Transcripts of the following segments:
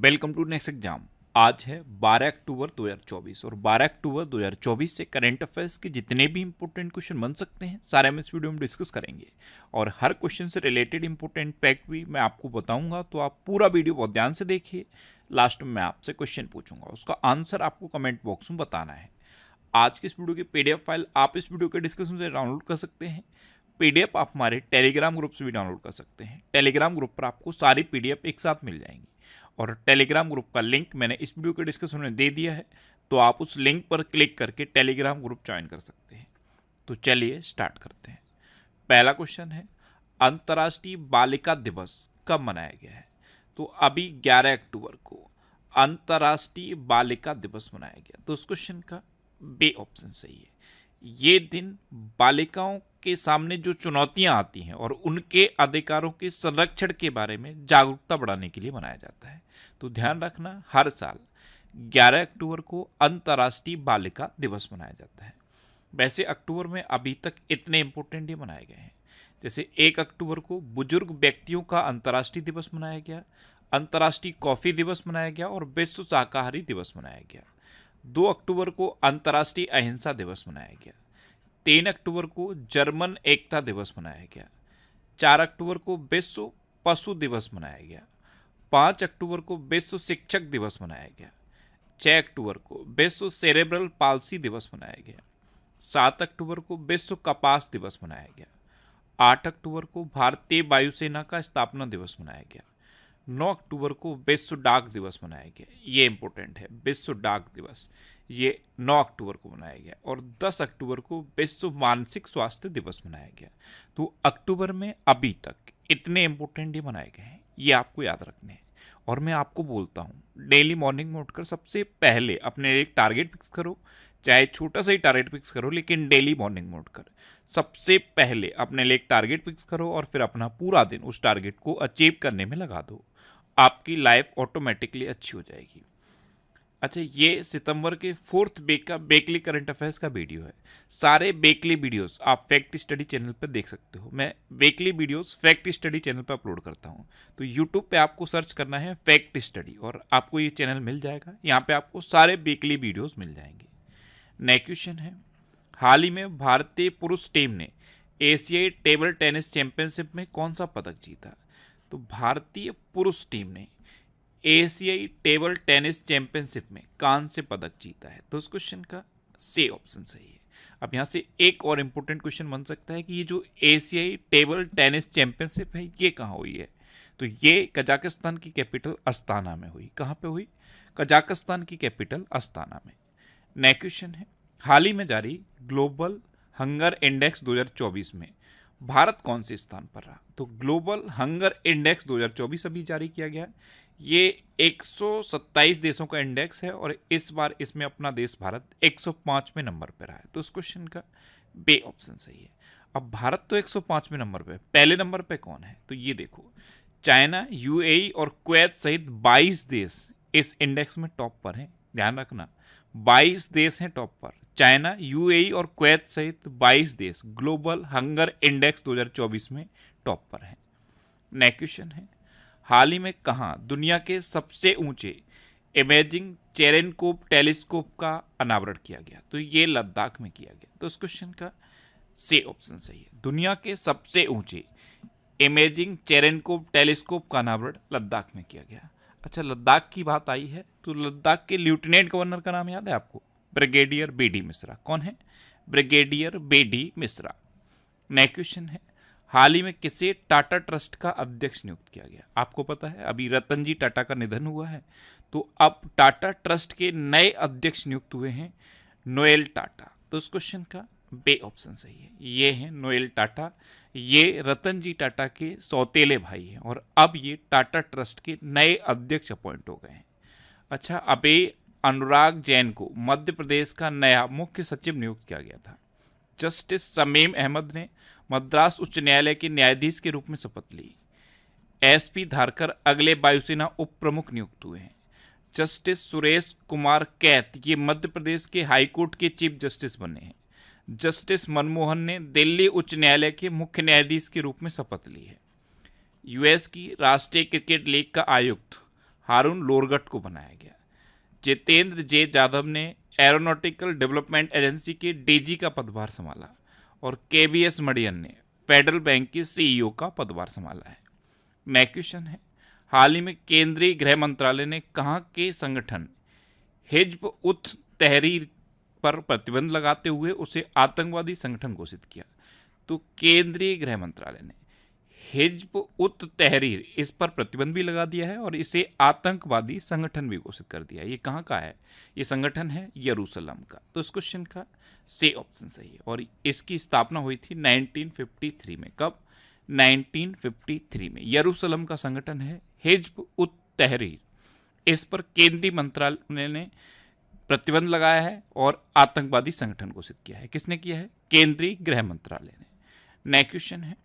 Welcome to next exam. आज है 12 अक्टूबर 2024 और 12 अक्टूबर 2024 से करंट अफेयर्स के जितने भी इंपॉर्टेंट क्वेश्चन बन सकते हैं सारे हम इस वीडियो में डिस्कस करेंगे और हर क्वेश्चन से रिलेटेड इंपॉर्टेंट फैक्ट भी मैं आपको बताऊंगा, तो आप पूरा वीडियो बहुत ध्यान से देखिए। लास्ट में मैं आपसे क्वेश्चन पूछूंगा, उसका आंसर आपको कमेंट बॉक्स में बताना है। आज की इस वीडियो की पीडीएफ फाइल आप इस वीडियो के डिस्क्रिप्शन से डाउनलोड कर सकते हैं। पीडीएफ आप हमारे टेलीग्राम ग्रुप से भी डाउनलोड कर सकते हैं। टेलीग्राम ग्रुप पर आपको सारी पीडीएफ एक साथ मिल जाएंगी और टेलीग्राम ग्रुप का लिंक मैंने इस वीडियो के डिस्क्रिप्शन में दे दिया है, तो आप उस लिंक पर क्लिक करके टेलीग्राम ग्रुप ज्वाइन कर सकते हैं। तो चलिए स्टार्ट करते हैं। पहला क्वेश्चन है, अंतर्राष्ट्रीय बालिका दिवस कब मनाया गया है? तो अभी 11 अक्टूबर को अंतर्राष्ट्रीय बालिका दिवस मनाया गया। तो उस क्वेश्चन का बी ऑप्शन सही है। ये दिन बालिकाओं के सामने जो चुनौतियां आती हैं और उनके अधिकारों के संरक्षण के बारे में जागरूकता बढ़ाने के लिए मनाया जाता है। तो ध्यान रखना, हर साल 11 अक्टूबर को अंतर्राष्ट्रीय बालिका दिवस मनाया जाता है। वैसे अक्टूबर में अभी तक इतने इंपॉर्टेंट डे मनाए गए हैं, जैसे 1 अक्टूबर को बुजुर्ग व्यक्तियों का अंतर्राष्ट्रीय दिवस मनाया गया, अंतर्राष्ट्रीय कॉफी दिवस मनाया गया और विश्व शाकाहारी दिवस मनाया गया। 2 अक्टूबर को अंतर्राष्ट्रीय अहिंसा दिवस मनाया गया। 3 अक्टूबर को जर्मन एकता दिवस मनाया गया। 4 अक्टूबर को विश्व पशु दिवस मनाया गया। 5 अक्टूबर को विश्व शिक्षक दिवस मनाया गया। 6 अक्टूबर को विश्व सेरेब्रल पाल्सी दिवस मनाया गया। 7 अक्टूबर को विश्व कपास दिवस मनाया गया। 8 अक्टूबर को भारतीय वायुसेना का स्थापना दिवस मनाया गया। 9 अक्टूबर को विश्व डाक दिवस मनाया गया। ये इंपॉर्टेंट है, विश्व डाक दिवस ये 9 अक्टूबर को मनाया गया। और 10 अक्टूबर को विश्व मानसिक स्वास्थ्य दिवस मनाया गया। तो अक्टूबर में अभी तक इतने इंपॉर्टेंट डे मनाए गए हैं, ये आपको याद रखने हैं। और मैं आपको बोलता हूँ, डेली मॉर्निंग में उठकर सबसे पहले अपने लिए एक टारगेट फिक्स करो, चाहे छोटा सा ही टारगेट फिक्स करो, लेकिन डेली मॉर्निंग में उठकर सबसे पहले अपने लिए एक टारगेट फिक्स करो और फिर अपना पूरा दिन उस टारगेट को अचीव करने में लगा दो। आपकी लाइफ ऑटोमेटिकली अच्छी हो जाएगी। अच्छा, ये सितंबर के 4th वीक का बेकली करंट अफेयर्स का वीडियो है। सारे बेकली वीडियोस आप फैक्ट स्टडी चैनल पर देख सकते हो। मैं बेकली वीडियोस फैक्ट स्टडी चैनल पर अपलोड करता हूँ। तो यूट्यूब पे आपको सर्च करना है फैक्ट स्टडी और आपको ये चैनल मिल जाएगा। यहाँ पे आपको सारे बेकली वीडियोस मिल जाएंगे। नेक्स्ट क्वेश्चन है, हाल ही में भारतीय पुरुष टीम ने एशियाई टेबल टेनिस चैंपियनशिप में कौन सा पदक जीता? तो भारतीय पुरुष टीम ने एशियाई टेबल टेनिस चैंपियनशिप में कांस्य पदक जीता है। तो उस क्वेश्चन का सी ऑप्शन सही है। अब यहाँ से एक और इम्पोर्टेंट क्वेश्चन बन सकता है कि ये जो एशियाई टेबल टेनिस चैंपियनशिप है ये कहाँ हुई है? तो ये कजाकिस्तान की कैपिटल अस्ताना में हुई। कहाँ पे हुई? कजाकिस्तान की कैपिटल अस्ताना में। नेक्स्ट क्वेश्चन है, हाल ही में जारी ग्लोबल हंगर इंडेक्स 2024 में भारत कौन से स्थान पर रहा? तो ग्लोबल हंगर इंडेक्स 2024 अभी जारी किया गया है। ये 127 देशों का इंडेक्स है और इस बार इसमें अपना देश भारत 105वें नंबर पर रहा है। तो इस क्वेश्चन का बी ऑप्शन सही है। अब भारत तो 105वें नंबर पे, पहले नंबर पे कौन है? तो ये देखो, चाइना, यूएई और कुवैत सहित 22 देश इस इंडेक्स में टॉप पर हैं। ध्यान रखना, 22 देश हैं टॉप पर। चाइना, यूएई और कुवैत सहित 22 देश ग्लोबल हंगर इंडेक्स 2024 में टॉप पर हैं। नेक्स्ट क्वेश्चन है, हाल ही में कहाँ दुनिया के सबसे ऊंचे इमेजिंग चेरेनकोप टेलीस्कोप का अनावरण किया गया? तो ये लद्दाख में किया गया। तो इस क्वेश्चन का सी ऑप्शन सही है। दुनिया के सबसे ऊंचे इमेजिंग चेरेनकोप टेलीस्कोप का अनावरण लद्दाख में किया गया। अच्छा, लद्दाख की बात आई है तो लद्दाख के लेफ्टिनेंट गवर्नर का नाम याद है आपको? Brigadier B D. मिश्रा। कौन है? Brigadier B D. Mishra. Next question है, हाल ही में किसे टाटा ट्रस्ट का अध्यक्ष नियुक्त किया गया? आपको पता है अभी रतन जी टाटा का निधन हुआ है, तो अब टाटा ट्रस्ट के नए अध्यक्ष नियुक्त हुए हैं नोएल टाटा। तो इस क्वेश्चन का बी ऑप्शन सही है। ये हैं नोएल टाटा, ये रतन जी टाटा के सौतेले भाई हैं और अब ये टाटा ट्रस्ट के नए अध्यक्ष अपॉइंट हो गए हैं। अच्छा, अभी अनुराग जैन को मध्य प्रदेश का नया मुख्य सचिव नियुक्त किया गया था। जस्टिस शमीम अहमद ने मद्रास उच्च न्यायालय के न्यायाधीश के रूप में शपथ ली। एसपी धारकर अगले वायुसेना उप प्रमुख नियुक्त हुए हैं। जस्टिस सुरेश कुमार कैत ये मध्य प्रदेश के हाईकोर्ट के चीफ जस्टिस बने हैं। जस्टिस मनमोहन ने दिल्ली उच्च न्यायालय के मुख्य न्यायाधीश के रूप में शपथ ली है। यूएस की राष्ट्रीय क्रिकेट लीग का आयुक्त हारून लोरगट को बनाया गया। जितेंद्र जे यादव ने एरोनॉटिकल डेवलपमेंट एजेंसी के डीजी का पदभार संभाला। और केवीएस मणियन ने फेडरल बैंक के सीईओ का पदभार संभाला है। नेक्स्ट क्वेश्चन है, हाल ही में केंद्रीय गृह मंत्रालय ने कहाँ के संगठन हिज्ब उत तहरीर पर प्रतिबंध लगाते हुए उसे आतंकवादी संगठन घोषित किया? तो केंद्रीय गृह मंत्रालय ने हिज्ब उत तहरीर इस पर प्रतिबंध भी लगा दिया है और इसे आतंकवादी संगठन भी घोषित कर दिया है। ये कहाँ का है? ये संगठन है यरूशलेम का। तो इस क्वेश्चन का सी ऑप्शन सही है। और इसकी स्थापना हुई थी 1953 में। कब? 1953 में। यरूशलेम का संगठन है हिज्ब उत तहरीर। इस पर केंद्रीय मंत्रालय ने प्रतिबंध लगाया है और आतंकवादी संगठन घोषित किया है। किसने किया है? केंद्रीय गृह मंत्रालय ने। नेक्स्ट क्वेश्चन है,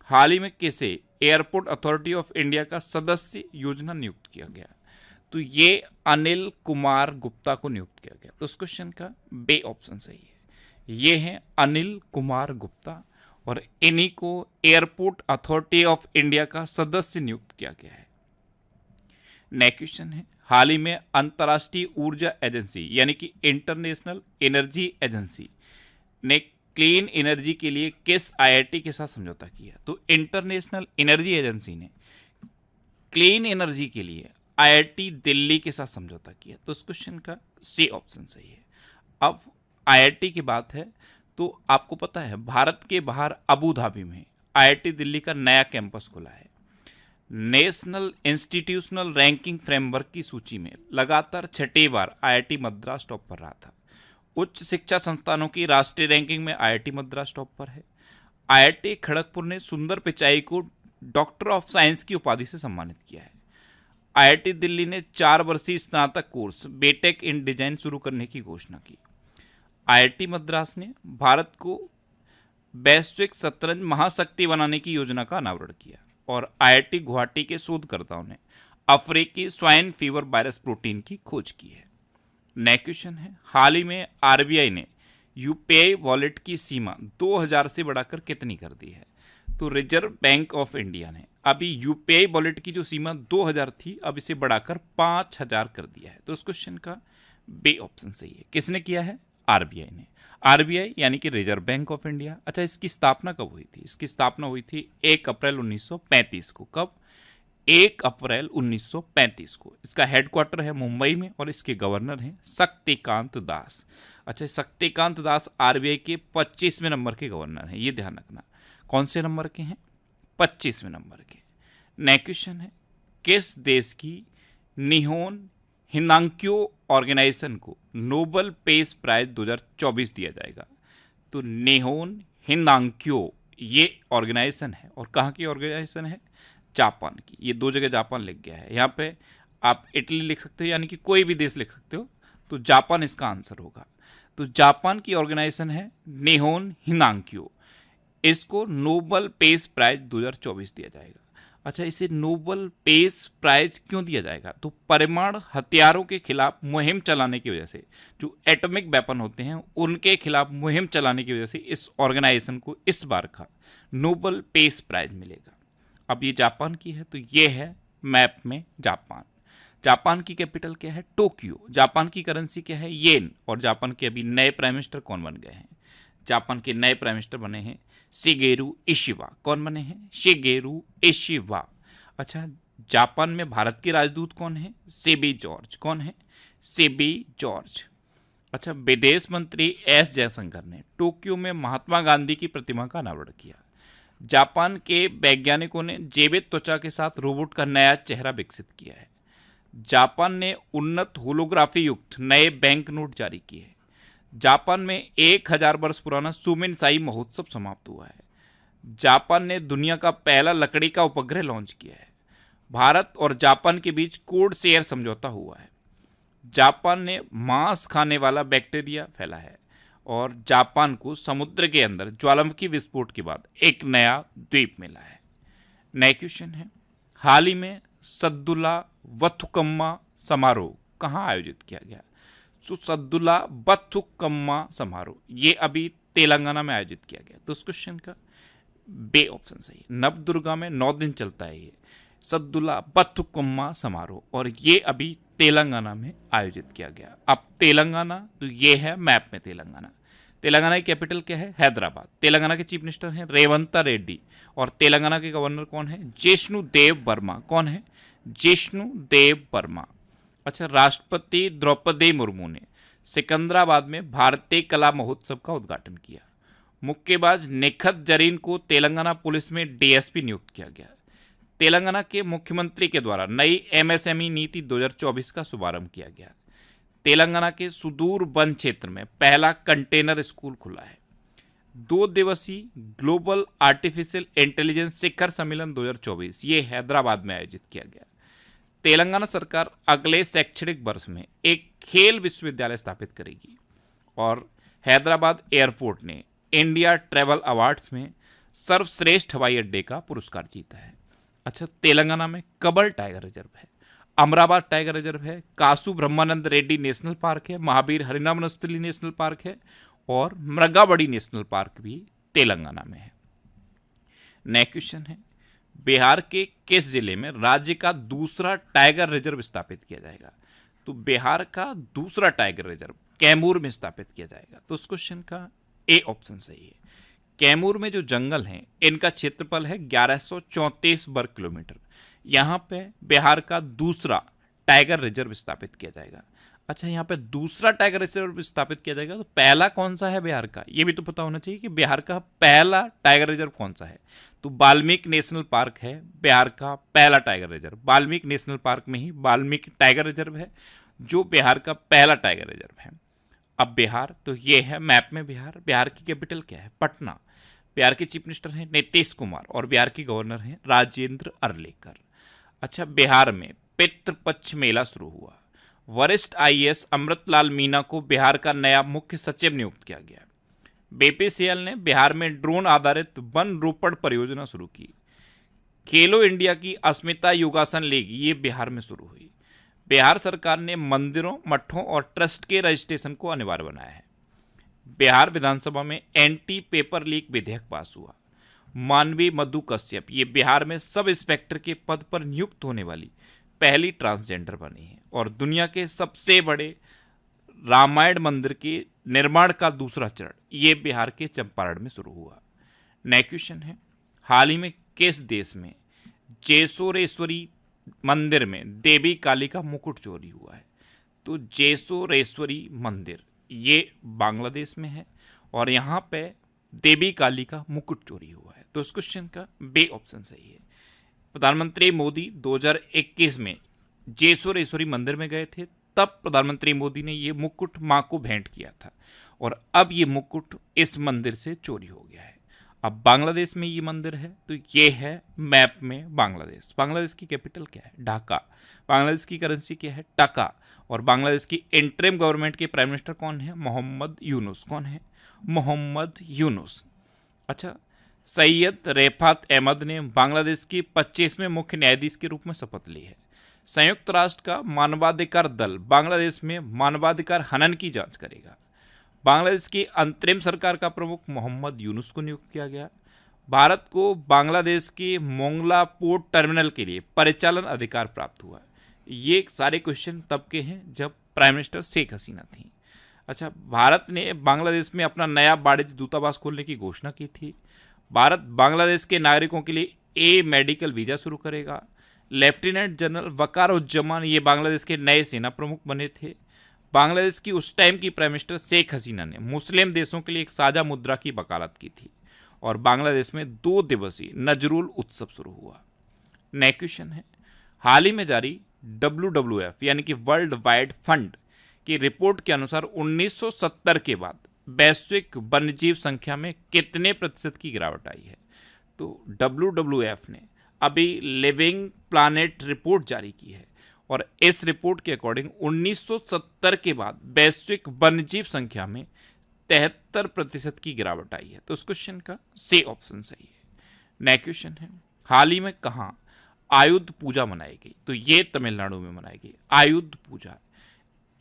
हाल ही में किसे एयरपोर्ट अथॉरिटी ऑफ इंडिया का सदस्य योजना नियुक्त किया गया? तो ये अनिल कुमार गुप्ता को नियुक्त किया गया। तो इस क्वेश्चन का बे ऑप्शन सही है। ये हैं अनिल कुमार गुप्ता और इन्हीं को एयरपोर्ट अथॉरिटी ऑफ इंडिया का सदस्य नियुक्त किया गया है। नेक्स्ट क्वेश्चन है, हाल ही में अंतर्राष्ट्रीय ऊर्जा एजेंसी यानी कि इंटरनेशनल एनर्जी एजेंसी ने क्लीन एनर्जी के लिए किस आईआईटी के साथ समझौता किया? तो इंटरनेशनल एनर्जी एजेंसी ने क्लीन एनर्जी के लिए आईआईटी दिल्ली के साथ समझौता किया। तो इस क्वेश्चन का सी ऑप्शन सही है। अब आईआईटी की बात है तो आपको पता है भारत के बाहर अबू धाबी में आईआईटी दिल्ली का नया कैंपस खुला है। नेशनल इंस्टीट्यूशनल रैंकिंग फ्रेमवर्क की सूची में लगातार छठी बार आईआईटी मद्रास टॉप पर रहा था। उच्च शिक्षा संस्थानों की राष्ट्रीय रैंकिंग में आईआईटी मद्रास टॉप पर है। आईआईटी खड़गपुर ने सुंदर पिचाई को डॉक्टर ऑफ साइंस की उपाधि से सम्मानित किया है। आईआईटी दिल्ली ने 4 वर्षीय स्नातक कोर्स बीटेक इन डिजाइन शुरू करने की घोषणा की। आईआईटी मद्रास ने भारत को वैश्विक शतरंज महाशक्ति बनाने की योजना का अनावरण किया। और आईआईटी गुवाहाटी के शोधकर्ताओं ने अफ्रीकी स्वाइन फीवर वायरस प्रोटीन की खोज की है। नेक्स्ट क्वेश्चन है, हाल ही में आरबीआई ने यूपीआई वॉलेट की सीमा 2000 से बढ़ाकर कितनी कर दी है? तो रिजर्व बैंक ऑफ इंडिया ने अभी यूपीआई वॉलेट की जो सीमा 2000 थी अब इसे बढ़ाकर 5000 कर दिया है। तो इस क्वेश्चन का बी ऑप्शन सही है। किसने किया है? आरबीआई ने। आरबीआई यानी कि रिजर्व बैंक ऑफ इंडिया। अच्छा, इसकी स्थापना कब हुई थी? इसकी स्थापना हुई थी 1 अप्रैल 1935 को। कब? 1 अप्रैल 1935 को। इसका हेडक्वार्टर है मुंबई में और इसके गवर्नर हैं शक्तिकांत दास। अच्छा, शक्तिकांत दास आरबीआई के 25वें नंबर के गवर्नर हैं, ये ध्यान रखना। कौन से नंबर के हैं? 25वें नंबर के। नेक्स्ट क्वेश्चन है, किस देश की निहोन हिनांक्यो ऑर्गेनाइजेशन को नोबेल पीस प्राइज 2024 दिया जाएगा? तो निहोन हिनांक्यो ये ऑर्गेनाइजेशन है और कहाँ की ऑर्गेनाइजेशन है? जापान की। ये 2 जगह जापान लिख गया है। यहाँ पे आप इटली लिख सकते हो यानी कि कोई भी देश लिख सकते हो, तो जापान इसका आंसर होगा। तो जापान की ऑर्गेनाइजेशन है निहोन हिनांक्यो। इसको नोबेल पीस प्राइज 2024 दिया जाएगा। अच्छा, इसे नोबेल पीस प्राइज क्यों दिया जाएगा? तो परमाणु हथियारों के खिलाफ मुहिम चलाने की वजह से, जो एटॉमिक वेपन होते हैं उनके खिलाफ मुहिम चलाने की वजह से इस ऑर्गेनाइजेशन को इस बार का नोबेल पीस प्राइज मिलेगा। अब ये जापान की है तो ये है मैप में जापान। जापान की कैपिटल क्या है? टोक्यो। जापान की करेंसी क्या है? येन। और जापान के अभी नए प्राइम मिनिस्टर कौन बन गए हैं? जापान के नए प्राइम मिनिस्टर बने हैं शिगेरू इशिबा। कौन बने हैं? Shigeru Ishiba. अच्छा, जापान में भारत के राजदूत कौन है? CB George. कौन है? CB George. अच्छा, विदेश मंत्री एस जयशंकर ने टोक्यो में महात्मा गांधी की प्रतिमा का अनावरण किया। जापान के वैज्ञानिकों ने जैविक त्वचा के साथ रोबोट का नया चेहरा विकसित किया है। जापान ने उन्नत होलोग्राफी युक्त नए बैंक नोट जारी किए। जापान में 1000 वर्ष पुराना सुमेनसाई महोत्सव समाप्त हुआ है। जापान ने दुनिया का पहला लकड़ी का उपग्रह लॉन्च किया है। भारत और जापान के बीच कोड शेयर समझौता हुआ है। जापान ने मांस खाने वाला बैक्टीरिया फैला है। और जापान को समुद्र के अंदर ज्वालामुखी विस्फोट के बाद एक नया द्वीप मिला है। नया क्वेश्चन है, हाल ही में सद्दुला बथुकम्मा समारोह कहाँ आयोजित किया गया? सद्दुला बथुकम्मा समारोह ये अभी तेलंगाना में आयोजित किया गया। तो इस क्वेश्चन का बे ऑप्शन सही है। नवदुर्गा में 9 दिन चलता है ये। सद्दुला बथुकम्मा समारोह, और ये अभी तेलंगाना में आयोजित किया गया। अब तेलंगाना, तो ये है मैप में तेलंगाना। तेलंगाना की कैपिटल क्या है? हैदराबाद। तेलंगाना के चीफ मिनिस्टर हैं रेवंत रेड्डी, और तेलंगाना के गवर्नर कौन है? जिष्णु देव वर्मा। कौन है? जिष्णु देव वर्मा। अच्छा, राष्ट्रपति द्रौपदी मुर्मू ने सिकंदराबाद में भारतीय कला महोत्सव का उद्घाटन किया। मुक्केबाज निखत जरीन को तेलंगाना पुलिस में डीएसपी नियुक्त किया गया। तेलंगाना के मुख्यमंत्री के द्वारा नई एमएसएमई नीति 2024 का शुभारंभ किया गया। तेलंगाना के सुदूर वन क्षेत्र में पहला कंटेनर स्कूल खुला है। 2 दिवसीय ग्लोबल आर्टिफिशियल इंटेलिजेंस शिखर सम्मेलन 2024 ये हैदराबाद में आयोजित किया गया। तेलंगाना सरकार अगले शैक्षणिक वर्ष में एक खेल विश्वविद्यालय स्थापित करेगी, और हैदराबाद एयरपोर्ट ने इंडिया ट्रैवल अवार्ड्स में सर्वश्रेष्ठ हवाई अड्डे का पुरस्कार जीता है। अच्छा, तेलंगाना में कब्बल टाइगर रिजर्व है, अमराबाद टाइगर रिजर्व है, कासु ब्रह्मानंद रेड्डी नेशनल पार्क है, महावीर हरिनामनस्थली नेशनल पार्क है, और मृगावड़ी नेशनल पार्क भी तेलंगाना में है। नेक्स्ट क्वेश्चन है, बिहार के किस जिले में राज्य का दूसरा टाइगर रिजर्व स्थापित किया जाएगा? तो बिहार का दूसरा टाइगर रिजर्व कैमूर में स्थापित किया जाएगा। तो उस क्वेश्चन का ए ऑप्शन सही है। कैमूर में जो जंगल हैं इनका क्षेत्रफल है 1134 वर्ग किलोमीटर। यहाँ पे बिहार का दूसरा टाइगर रिजर्व स्थापित किया जाएगा। अच्छा, यहाँ पे दूसरा टाइगर रिजर्व स्थापित किया जाएगा, तो पहला कौन सा है बिहार का? ये भी तो पता होना चाहिए कि बिहार का पहला टाइगर रिजर्व कौन सा है। तो वाल्मीकि नेशनल पार्क है बिहार का पहला tiger reserve. Valmiki national park में ही वाल्मीकि टाइगर रिजर्व है जो बिहार का पहला टाइगर रिजर्व है। अब बिहार, तो ये है मैप में बिहार। बिहार की कैपिटल क्या है? पटना। बिहार के चीफ मिनिस्टर हैं नीतीश कुमार, और बिहार के गवर्नर हैं राजेंद्र अर्लेकर। अच्छा, बिहार में पितृपक्ष मेला शुरू हुआ। वरिष्ठ आईएएस अमृतलाल मीना को बिहार का नया मुख्य सचिव नियुक्त किया गया। बीपीसीएल ने बिहार में ड्रोन आधारित वन रोपण परियोजना शुरू की। खेलो इंडिया की अस्मिता योगासन लीग ये बिहार में शुरू हुई। बिहार सरकार ने मंदिरों, मठों और ट्रस्ट के रजिस्ट्रेशन को अनिवार्य बनाया है। बिहार विधानसभा में एंटी पेपर लीक विधेयक पास हुआ। मानवी मधु कश्यप ये बिहार में सब इंस्पेक्टर के पद पर नियुक्त होने वाली पहली ट्रांसजेंडर बनी है, और दुनिया के सबसे बड़े रामायण मंदिर के निर्माण का दूसरा चरण ये बिहार के चंपारण में शुरू हुआ। नेक्स्ट क्वेश्चन है, हाल ही में किस देश में जेसोरेश्वरी मंदिर में देवी काली का मुकुट चोरी हुआ है? तो जेसोरेश्वरी मंदिर ये बांग्लादेश में है, और यहाँ पे देवी काली का मुकुट चोरी हुआ है। तो इस क्वेश्चन का बी ऑप्शन सही है। प्रधानमंत्री मोदी 2021 में जेसोरेश्वरी मंदिर में गए थे, तब प्रधानमंत्री मोदी ने ये मुकुट मां को भेंट किया था, और अब ये मुकुट इस मंदिर से चोरी हो गया है। अब बांग्लादेश में ये मंदिर है, तो ये है मैप में बांग्लादेश। बांग्लादेश की कैपिटल क्या है? ढाका। बांग्लादेश की करेंसी क्या है? टका। और बांग्लादेश की इंटरिम गवर्नमेंट के प्राइम मिनिस्टर कौन है? मोहम्मद यूनुस। कौन है? मोहम्मद यूनुस। अच्छा, सैयद रेफात अहमद ने बांग्लादेश के 25वें मुख्य न्यायाधीश के रूप में शपथ ली है। संयुक्त राष्ट्र का मानवाधिकार दल बांग्लादेश में मानवाधिकार हनन की जांच करेगा। बांग्लादेश की अंतरिम सरकार का प्रमुख मोहम्मद यूनुस को नियुक्त किया गया। भारत को बांग्लादेश के मोंगला पोर्ट टर्मिनल के लिए परिचालन अधिकार प्राप्त हुआ। ये सारे क्वेश्चन तब के हैं जब प्राइम मिनिस्टर शेख हसीना थी। अच्छा, भारत ने बांग्लादेश में अपना नया वाणिज्य दूतावास खोलने की घोषणा की थी। भारत बांग्लादेश के नागरिकों के लिए ए मेडिकल वीज़ा शुरू करेगा। लेफ्टिनेंट जनरल वकारुज्जमान ये बांग्लादेश के नए सेना प्रमुख बने थे। बांग्लादेश की उस टाइम की प्राइम मिनिस्टर शेख हसीना ने मुस्लिम देशों के लिए एक साझा मुद्रा की वकालत की थी, और बांग्लादेश में 2 दिवसीय नजरुल उत्सव शुरू हुआ। नेक्स्ट क्वेश्चन है, हाल ही में जारी WWF यानी कि वर्ल्ड वाइड फंड की रिपोर्ट के अनुसार 1970 के बाद वैश्विक वन्यजीव संख्या में कितने प्रतिशत की गिरावट आई है? तो WWF ने अभी लिविंग प्लानेट रिपोर्ट जारी की है, और इस रिपोर्ट के अकॉर्डिंग 1970 के बाद वैश्विक वन्यजीव संख्या में 73% की गिरावट आई है। तो उस क्वेश्चन का सी ऑप्शन सही है। नेक्स्ट क्वेश्चन है, हाल ही में कहाँ आयुध पूजा मनाई गई? तो ये तमिलनाडु में मनाई गई आयुध पूजा।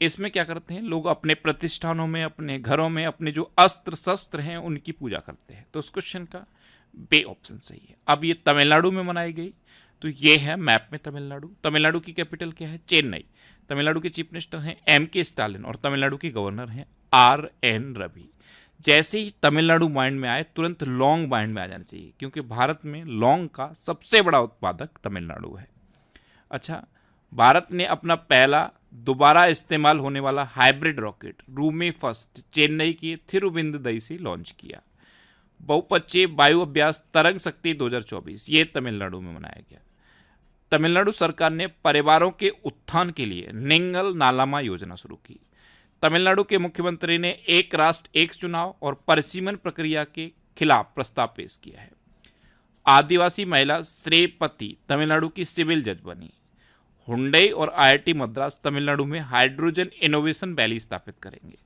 इसमें क्या करते हैं लोग? अपने प्रतिष्ठानों में, अपने घरों में अपने जो अस्त्र शस्त्र हैं उनकी पूजा करते हैं। तो उस क्वेश्चन का बी ऑप्शन सही है। अब ये तमिलनाडु में मनाई गई। तो ये है मैप में तमिलनाडु। तमिलनाडु की कैपिटल क्या है? चेन्नई। तमिलनाडु के चीफ मिनिस्टर हैं M.K. स्टालिन और तमिलनाडु के गवर्नर हैं R.N. रवि। जैसे ही तमिलनाडु माइंड में आए तुरंत लौंग माइंड में आ जाना चाहिए, क्योंकि भारत में लौंग का सबसे बड़ा उत्पादक तमिलनाडु है। अच्छा, भारत ने अपना पहला दोबारा इस्तेमाल होने वाला hybrid rocket Rumi first Chennai के थिरुविंदुदई से लॉन्च किया। बहुपक्षीय वायु अभ्यास तरंग शक्ति 2024 ये तमिलनाडु में मनाया गया। तमिलनाडु सरकार ने परिवारों के उत्थान के लिए निंगल नालामा योजना शुरू की। तमिलनाडु के मुख्यमंत्री ने एक राष्ट्र एक चुनाव और परिसीमन प्रक्रिया के खिलाफ प्रस्ताव पेश किया है। आदिवासी महिला श्रेयपति तमिलनाडु की सिविल जज बनी। हुंडई और IIT मद्रास तमिलनाडु में हाइड्रोजन इनोवेशन वैली स्थापित करेंगे।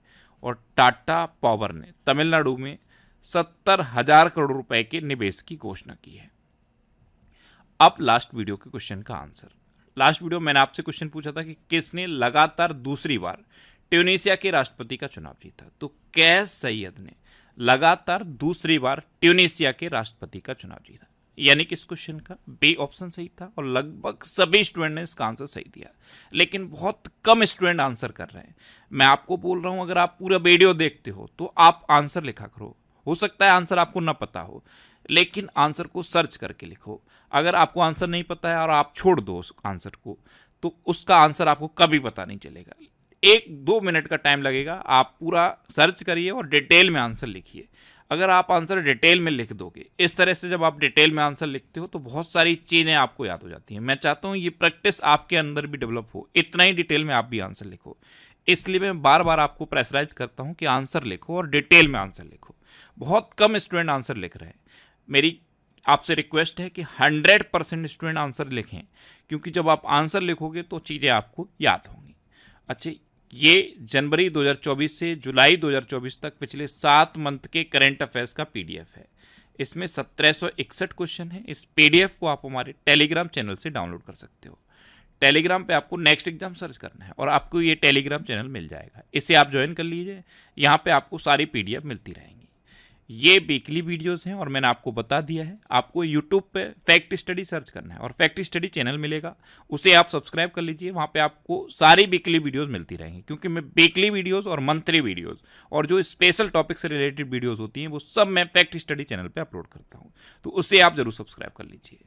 और टाटा पावर ने तमिलनाडु में 70,000 करोड़ रुपए के निवेश की घोषणा की है। अब लास्ट वीडियो के क्वेश्चन का आंसर। लास्ट वीडियो मैंने आपसे क्वेश्चन पूछा था कि किसने लगातार दूसरी बार ट्यूनीशिया के राष्ट्रपति का चुनाव जीता? तो कैस सैयद ने लगातार दूसरी बार ट्यूनीशिया के राष्ट्रपति का चुनाव जीता। यानी कि इस क्वेश्चन का बी ऑप्शन सही था और लगभग सभी स्टूडेंट ने इसका आंसर सही दिया, लेकिन बहुत कम स्टूडेंट आंसर कर रहे हैं। मैं आपको बोल रहा हूं, अगर आप पूरा वीडियो देखते हो तो आप आंसर लिखा करो। हो सकता है आंसर आपको ना पता हो, लेकिन आंसर को सर्च करके लिखो। अगर आपको आंसर नहीं पता है और आप छोड़ दो उस आंसर को, तो उसका आंसर आपको कभी पता नहीं चलेगा। 1-2 मिनट का टाइम लगेगा, आप पूरा सर्च करिए और डिटेल में आंसर लिखिए। अगर आप आंसर डिटेल में लिख दोगे, इस तरह से जब आप डिटेल में आंसर लिखते हो तो बहुत सारी चीज़ें आपको याद हो जाती हैं। मैं चाहता हूँ ये प्रैक्टिस आपके अंदर भी डेवलप हो, इतना ही डिटेल में आप भी आंसर लिखो। इसलिए मैं बार बार आपको प्रेशराइज करता हूँ कि आंसर लिखो और डिटेल में आंसर लिखो। बहुत कम स्टूडेंट आंसर लिख रहे हैं। मेरी आपसे रिक्वेस्ट है कि 100% स्टूडेंट आंसर लिखें, क्योंकि जब आप आंसर लिखोगे तो चीज़ें आपको याद होंगी। अच्छा, ये जनवरी 2024 से जुलाई 2024 तक पिछले 7 मंथ के करंट अफेयर्स का PDF है। इसमें 1761 क्वेश्चन है। इस PDF को आप हमारे टेलीग्राम चैनल से डाउनलोड कर सकते हो। टेलीग्राम पे आपको नेक्स्ट एग्जाम सर्च करना है और आपको ये टेलीग्राम चैनल मिल जाएगा। इसे आप ज्वाइन कर लीजिए। यहाँ पे आपको सारी PDF मिलती रहेंगी। ये वीकली वीडियोस हैं और मैंने आपको बता दिया है। आपको यूट्यूब पे फैक्ट स्टडी सर्च करना है और फैक्ट स्टडी चैनल मिलेगा, उसे आप सब्सक्राइब कर लीजिए। वहाँ पे आपको सारी वीकली वीडियोस मिलती रहेंगी, क्योंकि मैं वीकली वीडियोस और मंथली वीडियोस और जो स्पेशल टॉपिक से रिलेटेड वीडियोस होती हैं वो सब मैं फैक्ट स्टडी चैनल पर अपलोड करता हूँ, तो उसे आप जरूर सब्सक्राइब कर लीजिए।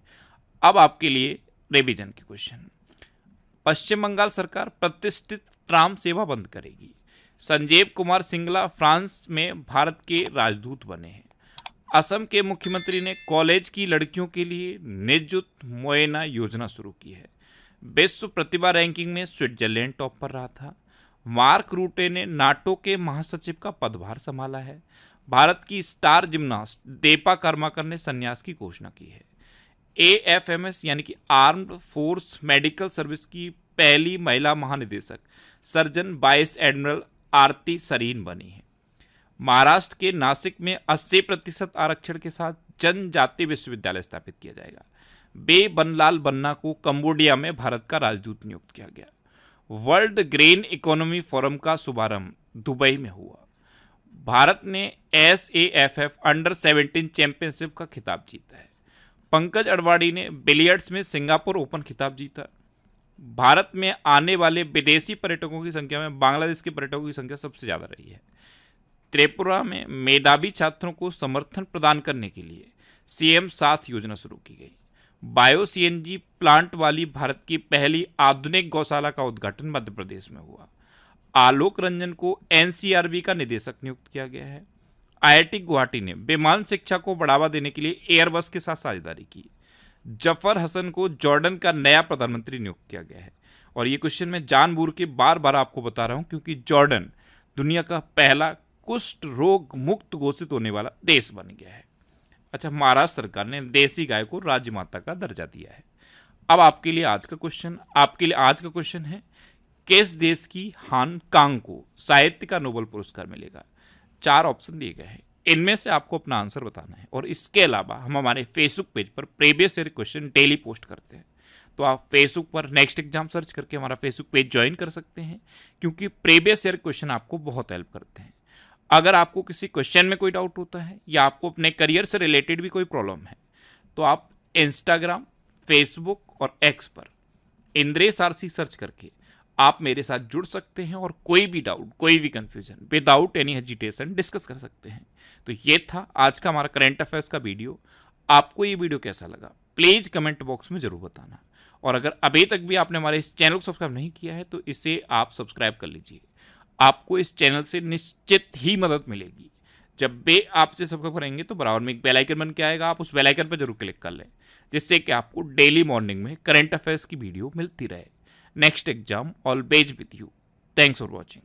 अब आपके लिए रिविजन के क्वेश्चन। पश्चिम बंगाल सरकार प्रतिष्ठित ट्राम सेवा बंद करेगी। संजीव कुमार सिंगला फ्रांस में भारत के राजदूत बने हैं। असम के मुख्यमंत्री ने कॉलेज की लड़कियों के लिए निजुत मुआयना योजना शुरू की है। विश्व प्रतिभा रैंकिंग में स्विट्जरलैंड टॉप पर रहा था। मार्क रूटे ने नाटो के महासचिव का पदभार संभाला है। भारत की स्टार जिम्नास्ट दीपा कर्माकर ने संन्यास की घोषणा की है। AFMS यानी कि आर्म्ड फोर्स मेडिकल सर्विस की पहली महिला महानिदेशक सर्जन वाइस एडमिरल आरती सरीन बनी है। महाराष्ट्र के नासिक में 80% आरक्षण के साथ जनजाति विश्वविद्यालय स्थापित किया जाएगा। बे बनलाल बन्ना को कंबोडिया में भारत का राजदूत नियुक्त किया गया। वर्ल्ड ग्रीन इकोनॉमी फोरम का शुभारंभ दुबई में हुआ। भारत ने SAFF अंडर 17 चैंपियनशिप का खिताब जीता है। पंकज अडवाणी ने बिलियर्ड्स में सिंगापुर ओपन खिताब जीता। भारत में आने वाले विदेशी पर्यटकों की संख्या में बांग्लादेश के पर्यटकों की संख्या सबसे ज़्यादा रही है। त्रिपुरा में मेधावी छात्रों को समर्थन प्रदान करने के लिए CM 7 योजना शुरू की गई। बायो CNG प्लांट वाली भारत की पहली आधुनिक गौशाला का उद्घाटन मध्य प्रदेश में हुआ। आलोक रंजन को NCRB का निदेशक नियुक्त किया गया है। IIT गुवाहाटी ने विमान शिक्षा को बढ़ावा देने के लिए एयरबस के साथ साझेदारी की। जफर हसन को जॉर्डन का नया प्रधानमंत्री नियुक्त किया गया है। और ये क्वेश्चन मैं जानबूझ के बार बार आपको बता रहा हूँ, क्योंकि जॉर्डन दुनिया का पहला कुष्ठ रोग मुक्त घोषित होने वाला देश बन गया है। अच्छा, महाराष्ट्र सरकार ने देसी गाय को राज्य माता का दर्जा दिया है। अब आपके लिए आज का क्वेश्चन है, किस देश की हान कांग को साहित्य का नोबेल पुरस्कार मिलेगा? 4 ऑप्शन दिए गए हैं, इनमें से आपको अपना आंसर बताना है। और इसके अलावा हम हमारे फेसबुक पेज पर previous year question daily post करते हैं, तो आप फेसबुक पर नेक्स्ट एग्जाम सर्च करके हमारा फेसबुक पेज ज्वाइन कर सकते हैं, क्योंकि प्रीवियस ईयर क्वेश्चन आपको बहुत हेल्प करते हैं। अगर आपको किसी क्वेश्चन में कोई डाउट होता है या आपको अपने करियर से रिलेटेड भी कोई प्रॉब्लम है, तो आप इंस्टाग्राम, फेसबुक और एक्स पर इंद्रेश आरसी सर्च करके आप मेरे साथ जुड़ सकते हैं और कोई भी डाउट, कोई भी confusion without any hesitation discuss कर सकते हैं। तो ये था आज का हमारा करंट अफेयर्स का वीडियो। आपको ये वीडियो कैसा लगा प्लीज कमेंट बॉक्स में जरूर बताना, और अगर अभी तक भी आपने हमारे इस चैनल को सब्सक्राइब नहीं किया है तो इसे आप सब्सक्राइब कर लीजिए। आपको इस चैनल से निश्चित ही मदद मिलेगी। जब भी आपसे सब्सक्राइब करेंगे तो बराबर में एक बेल आइकन बन के आएगा, आप उस बेल आइकन पर जरूर क्लिक कर लें, जिससे कि आपको डेली मॉर्निंग में करंट अफेयर्स की वीडियो मिलती रहे। Next exam always with you. Thanks for watching.